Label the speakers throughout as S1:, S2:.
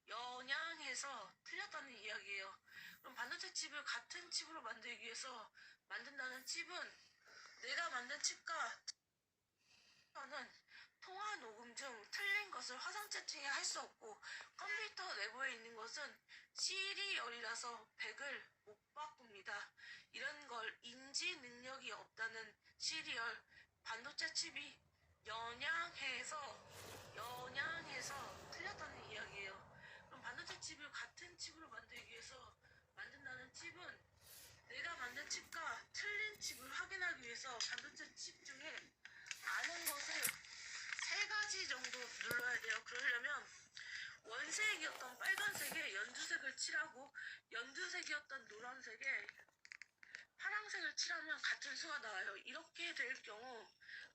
S1: 연양해서 틀렸다는 이야기예요. 그럼 반도체 칩을 같은 칩으로 만들기 위해서 만든다는 칩은 내가 만든 칩과 는 통화 녹음 중 틀린 것을 화상 채팅에 할 수 없고 컴퓨터 내부에 있는 것은 시리얼이라서 100을 못 바꿉니다. 이런 걸 인지 능력이 없다는 시리얼 반도체 칩이 연양해서 틀렸다는 이야기예요. 그럼 반도체 칩을 같은 칩으로 만들기 위해서 만든다는 칩은 내가 만든 칩과 틀린 칩을 확인하기 위해서 반도체 칩 중에 아는 것을 3가지 정도 눌러야 돼요. 그러려면 원색이었던 빨간색에 연두색을 칠하고 연두색이었던 노란색에 파란색을 칠하면 같은 수가 나와요. 이렇게 될 경우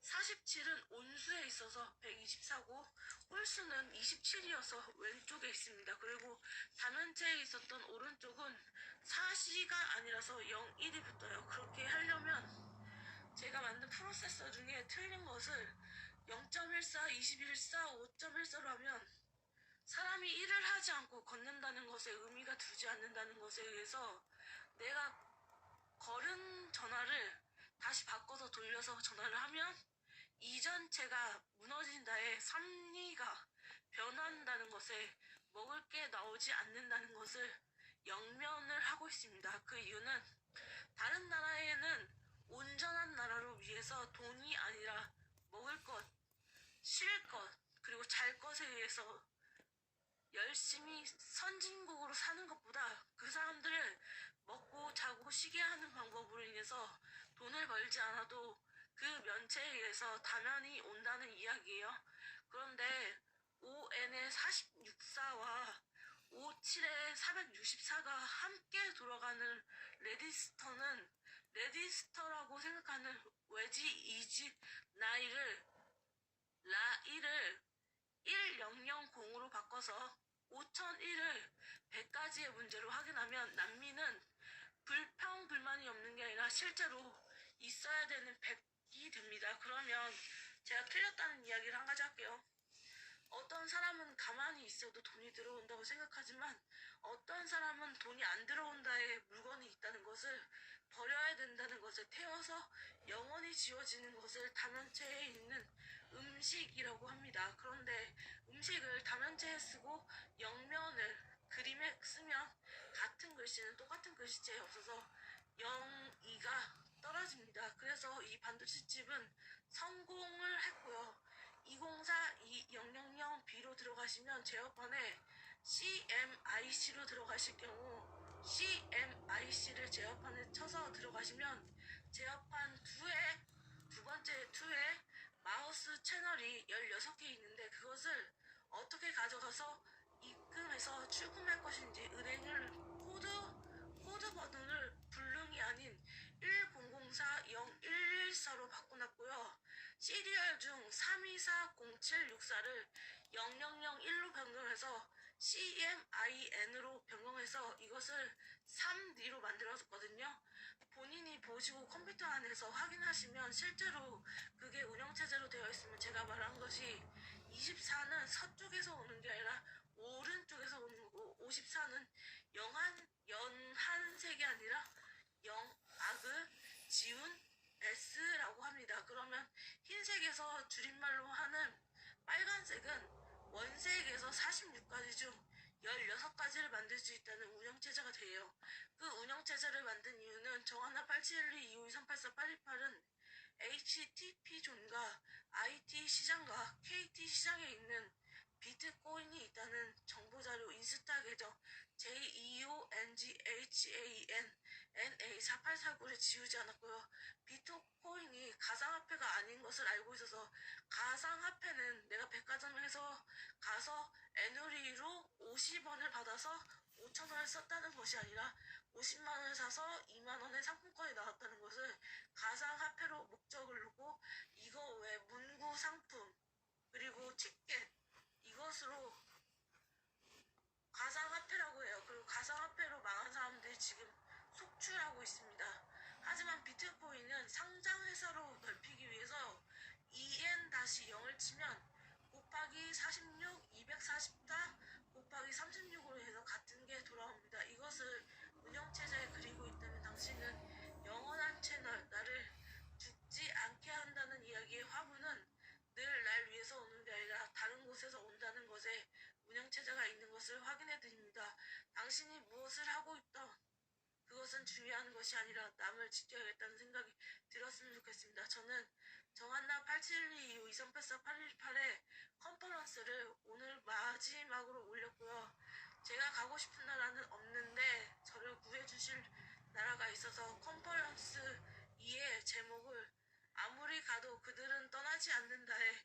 S1: 47은 온수에 있어서 124고 홀수는 27이어서 왼쪽에 있습니다. 그리고 다면체에 있었던 오른쪽은 4C가 아니라서 0, 1이 붙어요. 그렇게 하려면 제가 만든 프로세서 중에 틀린 것을 0.14, 21.4, 5.14로 하면 사람이 일을 하지 않고 걷는다는 것에 의미가 두지 않는다는 것에 의해서 내가 걸은 전화를 다시 바꿔서 돌려서 전화를 하면 이전체가 무너진다에 삼리가 변한다는 것에 먹을 게 나오지 않는다는 것을 영면을 하고 있습니다. 그 이유는 다른 나라에는 온전한 나라로 위해서 돈이 아니라 먹을 것, 쉴 것, 그리고 잘 것에 의해서 열심히 선진국으로 사는 것보다 그 사람들을 먹고 자고 쉬게 하는 방법으로 인해서 돈을 벌지 않아도 그 면체에 의해서 다면이 온다는 이야기예요. 그런데 5N의 46사와 57의 464가 함께 돌아가는 레디스터라고 생각하는 외지 이지 라이를 1000으로 바꿔서 5001을 100가지의 문제로 확인하면 난민은 불평불만이 없는 게 아니라 실제로 있어야 되는 100이 됩니다. 그러면 제가 틀렸다는 이야기를 한 가지 할게요. 어떤 사람은 가만히 있어도 돈이 들어온다고 생각하지만 어떤 사람은 돈이 안 들어온다에 물건이 있다는 것을 버려야 된다는 것을 태워서 영원히 지워지는 것을 다면체에 있는 음식이라고 합니다. 그런데 음식을 다면체에 쓰고 영면을 그림에 쓰면 같은 글씨는 똑같은 글씨체에 없어서 0, 2가 떨어집니다. 그래서 이 반도체 칩은 성공을 했고요. 204200B로 들어가시면 제어판에 CMIC로 들어가실 경우 CMIC를 제어판에 쳐서 들어가시면 제어판 두 번째 2에 마우스 채널이 16개 있는데 그것을 어떻게 가져가서 입금해서 출금할 것인지 은행을 코드 번호를 불능이 아닌 1004-0114로 바꿔놨고요. 시리얼 중 3240764를 0001로 변경해서 CMIN으로 변경해서 이것을 3D로 만들었거든요. 본인이 보시고 컴퓨터 안에서 확인하시면 실제로 그게 운영체제로 되어 있으면 제가 말한 것이 24는 서쪽에서 오는 게 아니라 오른쪽에서 오는 거고 54는 연한색이 아니라 악을 지운 S라고 합니다. 그러면 흰색에서 줄임말로 하는 빨간색은 원색에서 46가지 중 16가지를 만들 수 있다는 운영체제가 돼요. 그 운영체제를 만든 이유는 정하나 8712-252-384-828은 HTP 존과 IT 시장과 KT 시장에 있는 비트코인이 있다는 정보자료 인스타 계정 JEONGHAN NA4849를 지우지 않았고요. 비트코인이 가상화폐가 아닌 것을 알고 있어서 가상화폐는 내가 백화점에서 가서 애누리로 50원을 받아서 5,000원을 썼다는 것이 아니라 50만원을 사서 2만원의 상품권이 나왔다는 것을 가상화폐로 목적을 두고 이거 외 문구 상품 그리고 티켓 이것으로 가상화폐라고 해요. 그리고 가상화폐로 망한 사람들이 지금 속출하고 있습니다. 하지만 비트코인은 상장회사로 넓히기 위해서 EN-0을 치면 곱하기 46, 240다 것을 확인해 드립니다. 당신이 무엇을 하고 있던 그것은 중요한 것이 아니라 남을 지켜야겠다는 생각이 들었으면 좋겠습니다. 저는 정한나 8712 2384 818의 컨퍼런스를 오늘 마지막으로 올렸고요. 제가 가고 싶은 나라는 없는데 저를 구해주실 나라가 있어서 컨퍼런스 2의 제목을 아무리 가도 그들은 떠나지 않는다에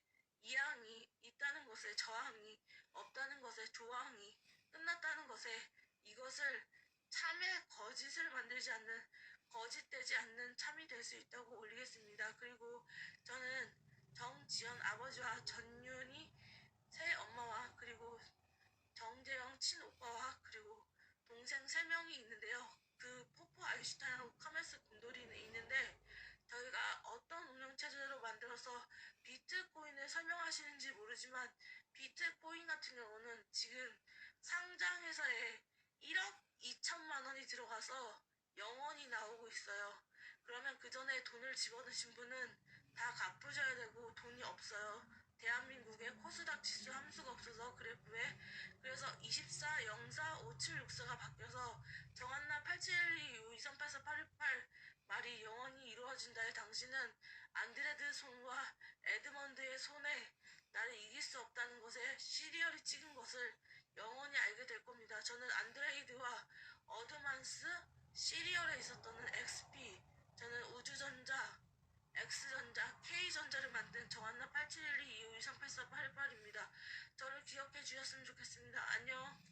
S1: 이항이 있다는 것에 저항이 없다는 것에 조항이 끝났다는 것에 이것을 참의 거짓을 만들지 않는 거짓되지 않는 참이 될 수 있다고 올리겠습니다. 그리고 저는 정지연 아버지와 전윤희 새 엄마와 그리고 정재영 친오빠와 그리고 동생 3명이 있는데요. 그 포포 아인슈타인하고 카메스 곰돌이는 있는데 저희가 어떤 운영체제로 만들어서 비트코인을 설명하시는지 모르지만 비트코인 같은 경우는 지금 상장회사에 1억 2천만 원이 들어가서 영원히 나오고 있어요. 그러면 그 전에 돈을 집어넣으신 분은 다 갚으셔야 되고 돈이 없어요. 대한민국에 코스닥 지수 함수가 없어서 그래프에 그래서 24, 04, 57, 64가 바뀌어서 정한나 8712, 2384, 818 말이 영원히 이루어진다에 당신은 안드레드 손과 에드먼드의 손에 나를 이길 수 없다는 것에 시리얼이 찍은 것을 영원히 알게 될 겁니다. 저는 안드레이드와 어드만스 시리얼에 있었던 XP, 저는 우주전자, X전자, K전자를 만든 정한나 8712, 252384, 818입니다. 저를 기억해 주셨으면 좋겠습니다. 안녕.